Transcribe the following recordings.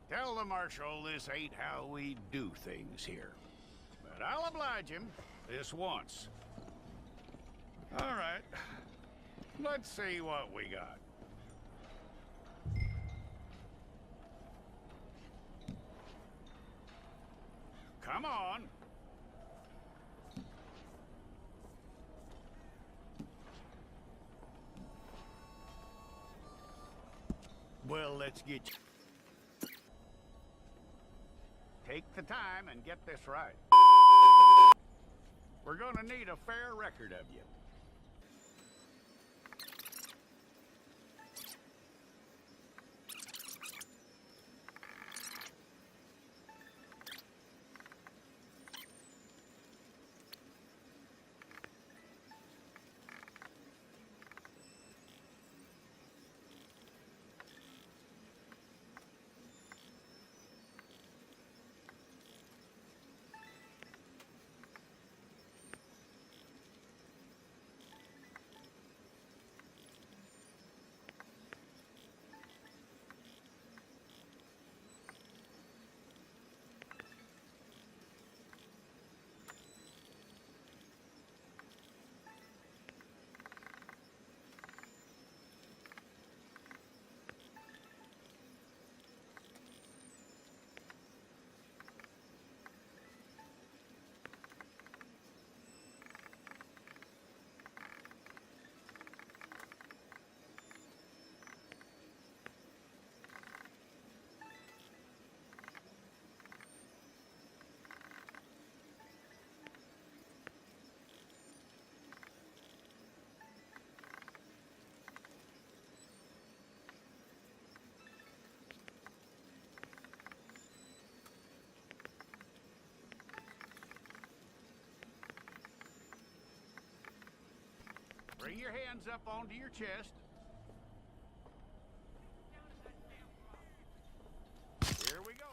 Tell the Marshal this ain't how we do things here. But I'll oblige him this once. All right. Let's see what we got. Come on. Well, let's get you. Take the time and get this right. We're gonna need a fair record of you. Bring your hands up onto your chest. Here we go.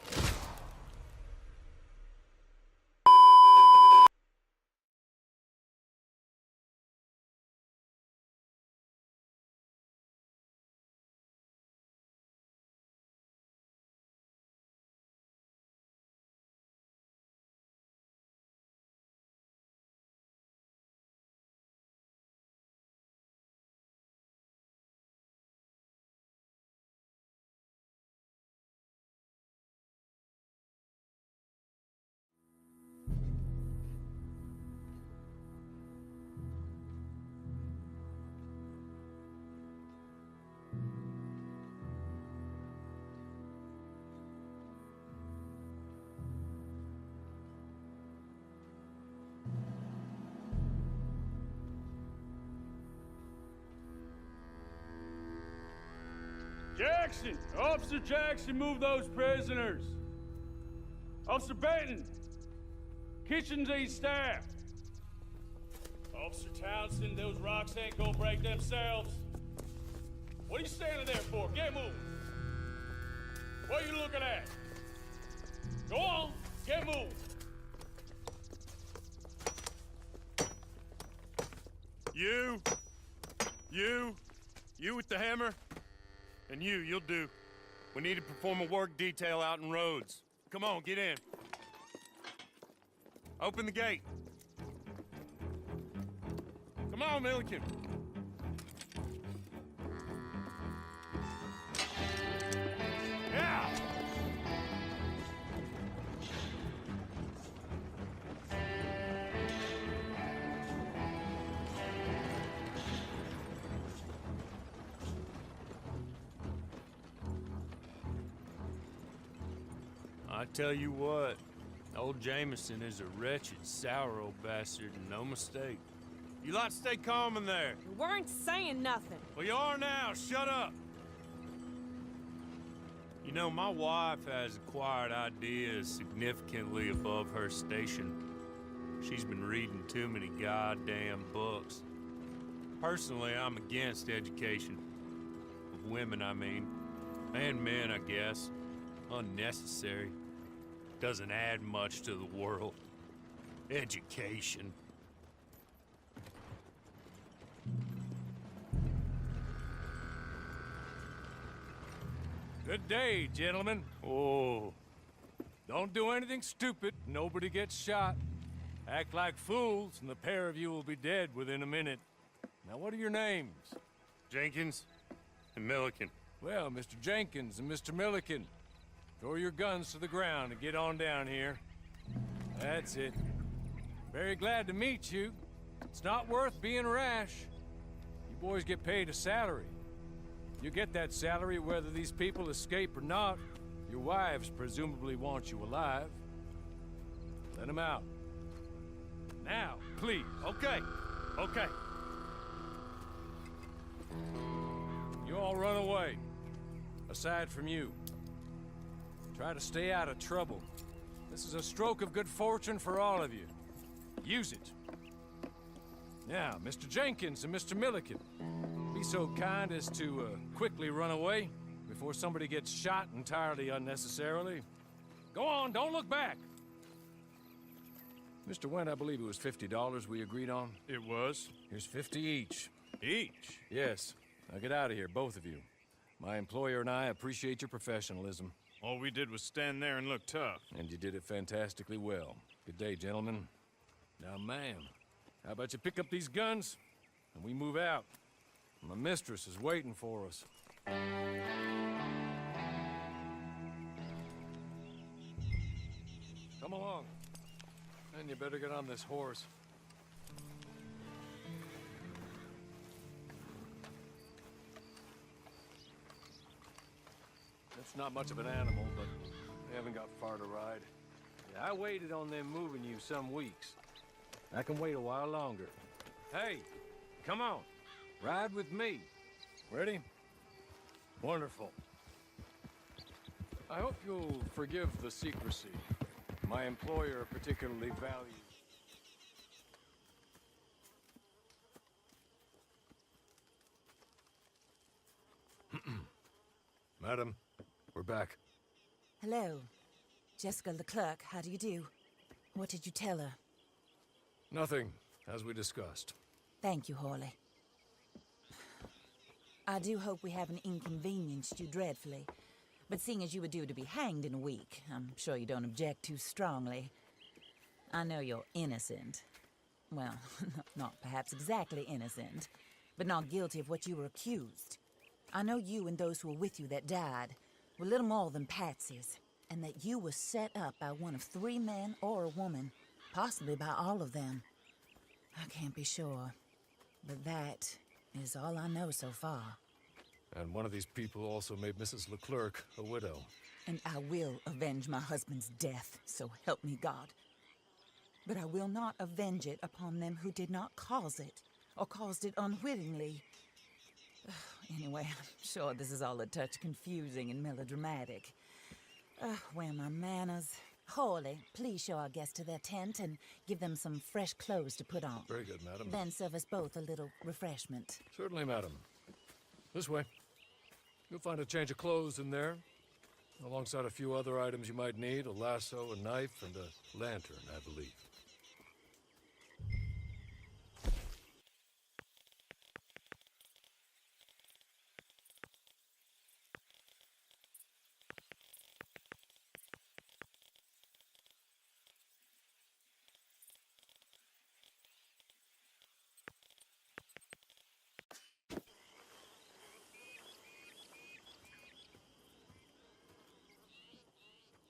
Jackson! Officer Jackson, move those prisoners! Officer Benton! Kitchens these staff! Officer Townsend, those rocks ain't gonna break themselves. What are you standing there for? Get moving! What are you looking at? Go on, get moving! You with the hammer? And you'll do. We need to perform a work detail out in Rhodes. Come on, get in. Open the gate. Come on, Milliken. Yeah! I tell you what, old Jameson is a wretched, sour old bastard, and no mistake. You lot stay calm in there. We weren't saying nothing. Well, you are now. Shut up. You know, my wife has acquired ideas significantly above her station. She's been reading too many goddamn books. Personally, I'm against education. Of women, I mean. And men, I guess. Unnecessary. Doesn't add much to the world. Education. Good day, gentlemen. Oh, Don't do anything stupid. Nobody gets shot. Act like fools, and the pair of you will be dead within a minute. Now, what are your names? Jenkins and Milliken. Well, Mr. Jenkins and Mr. Milliken, throw your guns to the ground and get on down here. That's it. Very glad to meet you. It's not worth being rash. You boys get paid a salary. You get that salary whether these people escape or not. Your wives presumably want you alive. Let them out. Now, please. Okay, okay. You all run away. Aside from you. Try to stay out of trouble. This is a stroke of good fortune for all of you. Use it. Now, Mr. Jenkins and Mr. Milliken, be so kind as to quickly run away before somebody gets shot entirely unnecessarily. Go on, don't look back. Mr. Wendt, I believe it was $50 we agreed on. It was. Here's 50 each. Each? Yes. Now get out of here, both of you. My employer and I appreciate your professionalism. All we did was stand there and look tough. And you did it fantastically well. Good day, gentlemen. Now, ma'am, how about you pick up these guns and we move out? My mistress is waiting for us. Come along. And you better get on this horse. It's not much of an animal, but they haven't got far to ride. Yeah, I waited on them moving you some weeks. I can wait a while longer. Hey, come on. Ride with me. Ready? Wonderful. I hope you'll forgive the secrecy. My employer particularly values. Madam, we're back. Hello. Jessica Leclerc, how do you do? What did you tell her? Nothing, as we discussed. Thank you, Hawley. I do hope we haven't inconvenienced you dreadfully. But seeing as you were due to be hanged in a week, I'm sure you don't object too strongly. I know you're innocent. Well, not perhaps exactly innocent, but not guilty of what you were accused. I know you and those who were with you that died were little more than patsies, and that you were set up by one of 3 men or a woman, possibly by all of them. I can't be sure, but that is all I know so far. And one of these people also made Mrs. Leclerc a widow. And I will avenge my husband's death, so help me God. But I will not avenge it upon them who did not cause it, or caused it unwittingly. Anyway, I'm sure this is all a touch confusing and melodramatic. Where are my manners? Hawley, please show our guests to their tent and give them some fresh clothes to put on. Very good, madam. Then serve us both a little refreshment. Certainly, madam. This way. You'll find a change of clothes in there, alongside a few other items you might need, a lasso, a knife, and a lantern, I believe.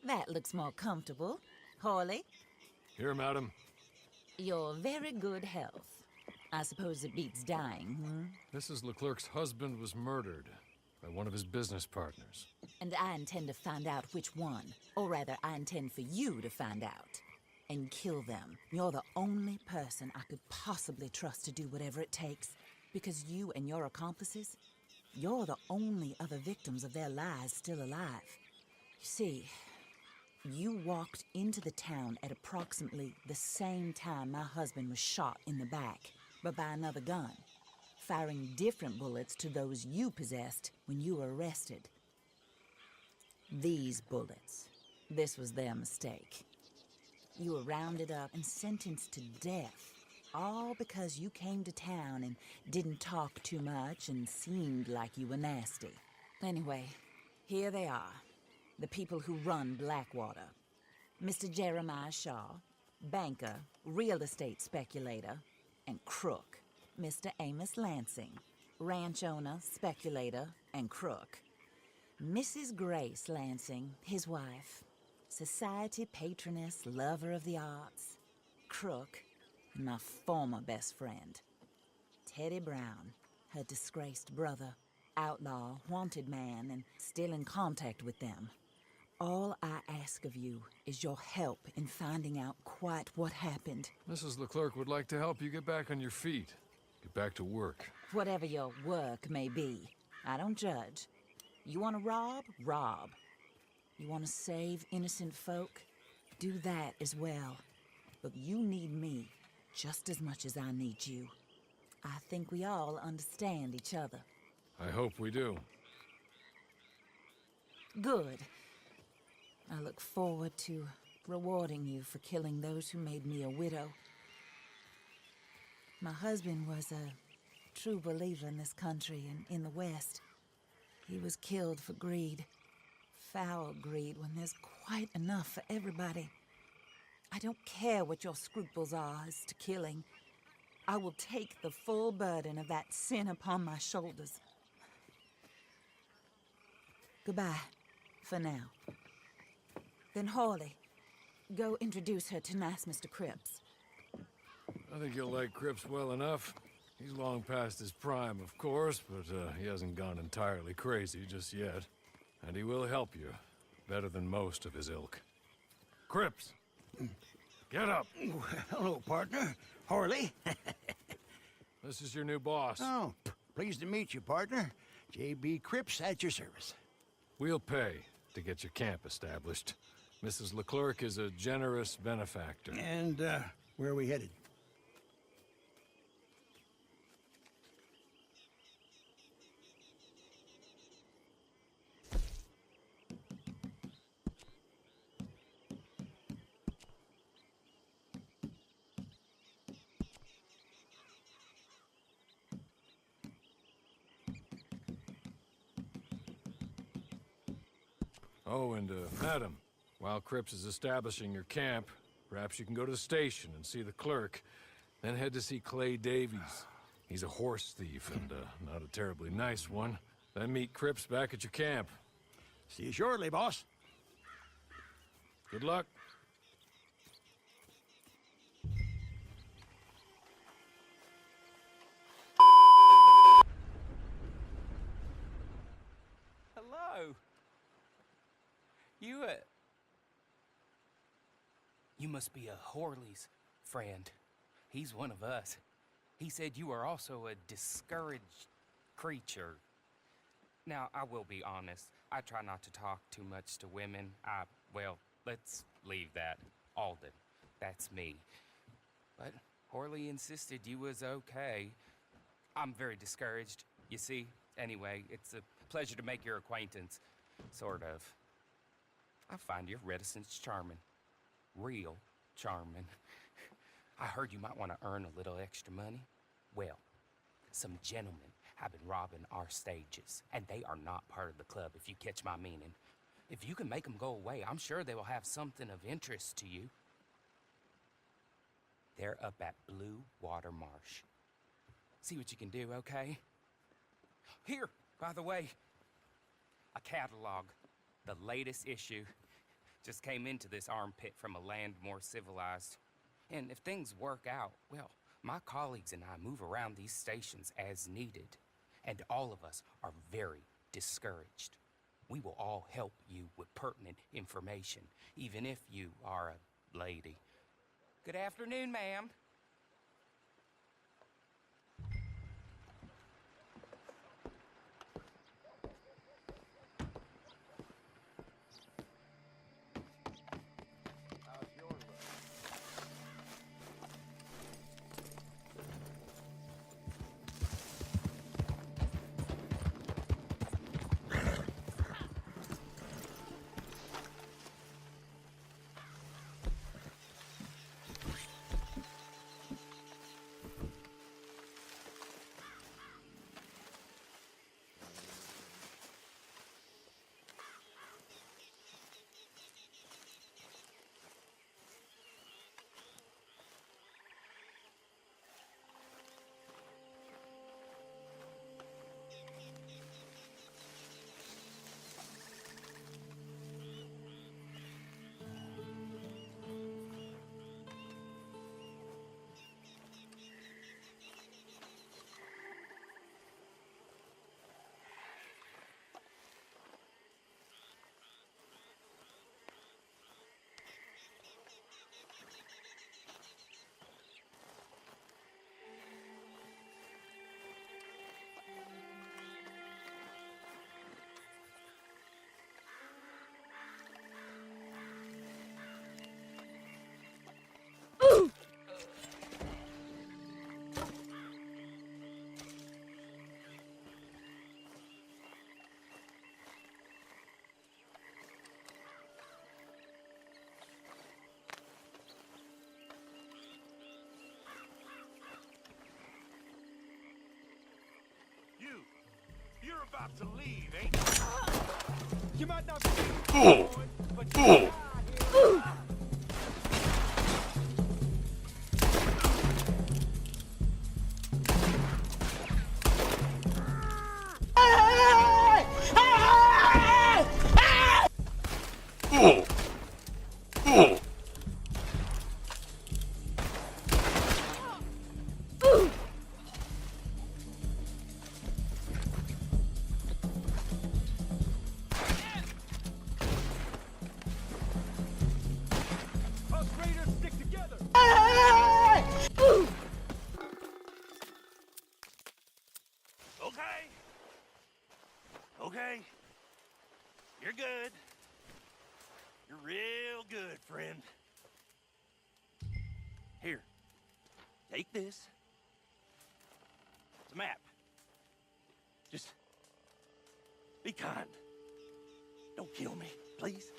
That looks more comfortable. Hawley, Here, madam. your very good health. I suppose it beats dying, Mrs. Leclerc's husband was murdered by one of his business partners. And I intend to find out which one. Or rather, I intend for you to find out. And kill them. You're the only person I could possibly trust to do whatever it takes. Because you and your accomplices, you're the only other victims of their lies still alive. You see, you walked into the town at approximately the same time my husband was shot in the back, but by another gun, firing different bullets to those you possessed when you were arrested. These bullets, this was their mistake. You were rounded up and sentenced to death, all because you came to town and didn't talk too much and seemed like you were nasty. Anyway, Here they are, the people who run Blackwater. Mr. Jeremiah Shaw, banker, real estate speculator, and crook. Mr. Amos Lansing, ranch owner, speculator, and crook. Mrs. Grace Lansing, his wife, society patroness, lover of the arts, crook, and my former best friend. Teddy Brown, her disgraced brother, outlaw, wanted man, and still in contact with them. All I ask of you is your help in finding out quite what happened. Mrs. Leclerc would like to help you get back on your feet. Get back to work. Whatever your work may be, I don't judge. You want to rob? Rob. You want to save innocent folk? Do that as well. But you need me just as much as I need you. I think we all understand each other. I hope we do. Good. I look forward to rewarding you for killing those who made me a widow. My husband was a true believer in this country and in the West. He was killed for greed. Foul greed when there's quite enough for everybody. I don't care what your scruples are as to killing. I will take the full burden of that sin upon my shoulders. Goodbye, for now. Then Hawley, go introduce her to nice Mr. Cripps. I think you'll like Cripps well enough. He's long past his prime, of course, but he hasn't gone entirely crazy just yet. And he will help you, better than most of his ilk. Cripps! Get up! Hello, partner. Harley. This is your new boss. Oh, pleased to meet you, partner. J.B. Cripps at your service. We'll pay to get your camp established. Mrs. Leclerc is a generous benefactor. And, where are we headed? Oh, and, madam, while Cripps is establishing your camp, perhaps you can go to the station and see the clerk, then head to see Clay Davies. He's a horse thief and, not a terribly nice one. Then meet Cripps back at your camp. See you shortly, boss. Good luck. Hello. You must be a Horley's friend. He's one of us. He said you are also a discouraged creature. Now, I will be honest. I try not to talk too much to women. Well, let's leave that. Alden, that's me. But Horley insisted you was okay. I'm very discouraged, you see. Anyway, it's a pleasure to make your acquaintance. Sort of. I find your reticence charming. Real charming. I heard you might want to earn a little extra money. Well, some gentlemen have been robbing our stages, and they are not part of the club, if you catch my meaning. If you can make them go away, I'm sure they will have something of interest to you. They're up at Blue Water Marsh. See what you can do, okay? Here, by the way, a catalog. The latest issue just came into this armpit from a land more civilized. And if things work out, well, my colleagues and I move around these stations as needed. And all of us are very discouraged. We will all help you with pertinent information, even if you are a lady. Good afternoon, ma'am. about to leave, ain't you? You might not be but you Okay. Okay. You're good. You're real good, friend. Here. Take this. It's a map. Just be kind. Don't kill me, please.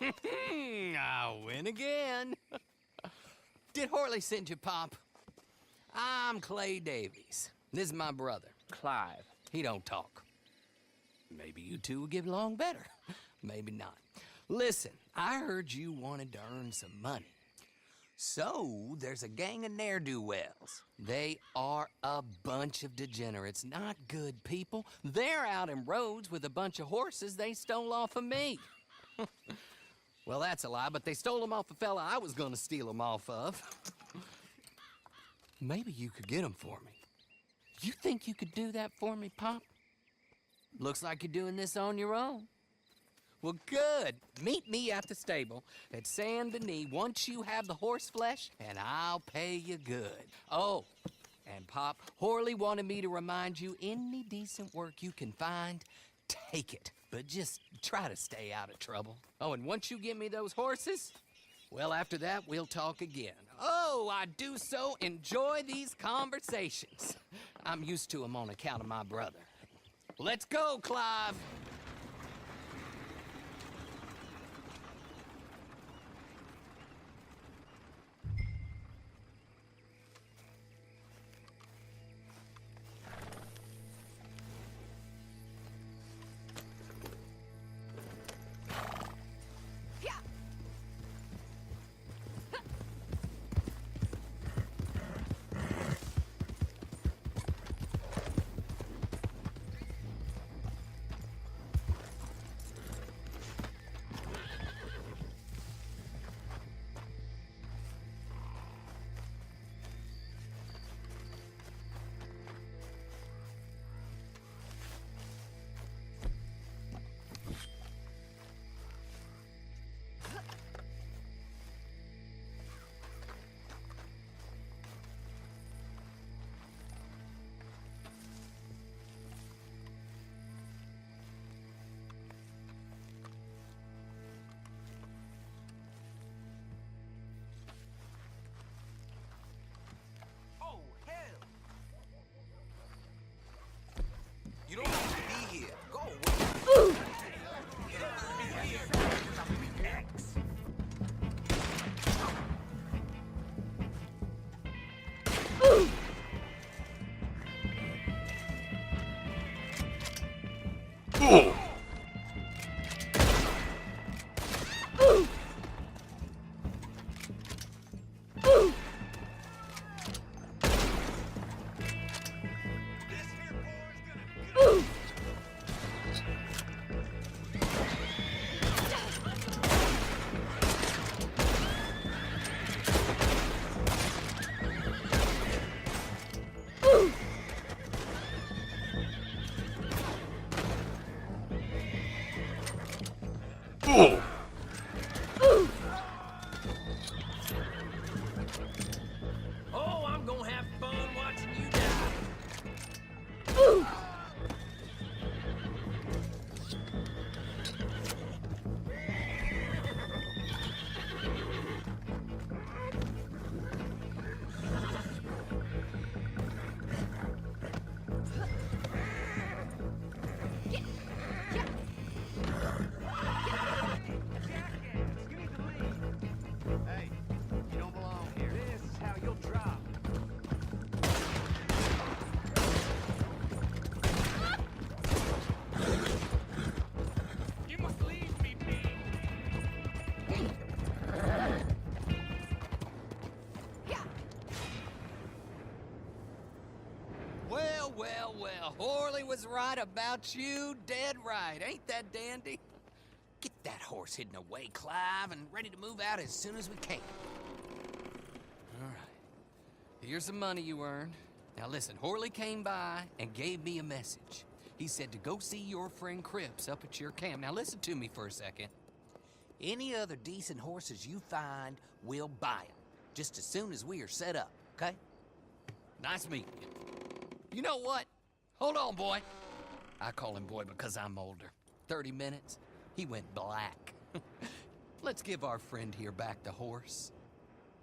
I win again. Did Horley send you, Pop? I'm Clay Davies. This is my brother, Clive. He don't talk. Maybe you two will get along better. Maybe not. Listen, I heard you wanted to earn some money. So, there's a gang of ne'er-do-wells. They are a bunch of degenerates, not good people. They're out in roads with a bunch of horses they stole off of me. Well, that's a lie, but they stole them off a fella I was gonna steal them off of. Maybe you could get them for me. You think you could do that for me, Pop? Looks like you're doing this on your own. Well, good. Meet me at the stable at Saint Denis once you have the horse flesh, and I'll pay you good. Oh, and Pop, Horley wanted me to remind you, any decent work you can find, take it. But just try to stay out of trouble. Oh, and once you give me those horses, well, after that, we'll talk again. Oh, I do so enjoy these conversations. I'm used to them on account of my brother. Let's go, Clive. You don't have to be here. Go away. Oh, I'm gonna have fun watching you die. Hey, you don't belong here. This is how you'll drop. You must leave me be. Well, well, well. Horley was right about you. Dead right. Ain't that dandy? Get that horse hidden away, Clive, and ready to move out as soon as we can. All right. Here's the money you earned. Now listen, Horley came by and gave me a message. He said to go see your friend Cripps up at your camp. Now listen to me for a second. Any other decent horses you find, we'll buy them. Just as soon as we are set up, okay? Nice meeting you. You know what? Hold on, boy. I call him boy because I'm older. 30 minutes, he went black. Let's give our friend here back the horse.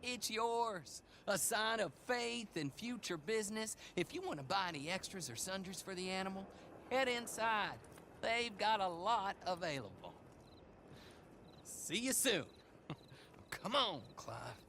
It's yours. A sign of faith and future business. If you want to buy any extras or sundries for the animal, head inside. They've got a lot available. See you soon. Come on, Clive.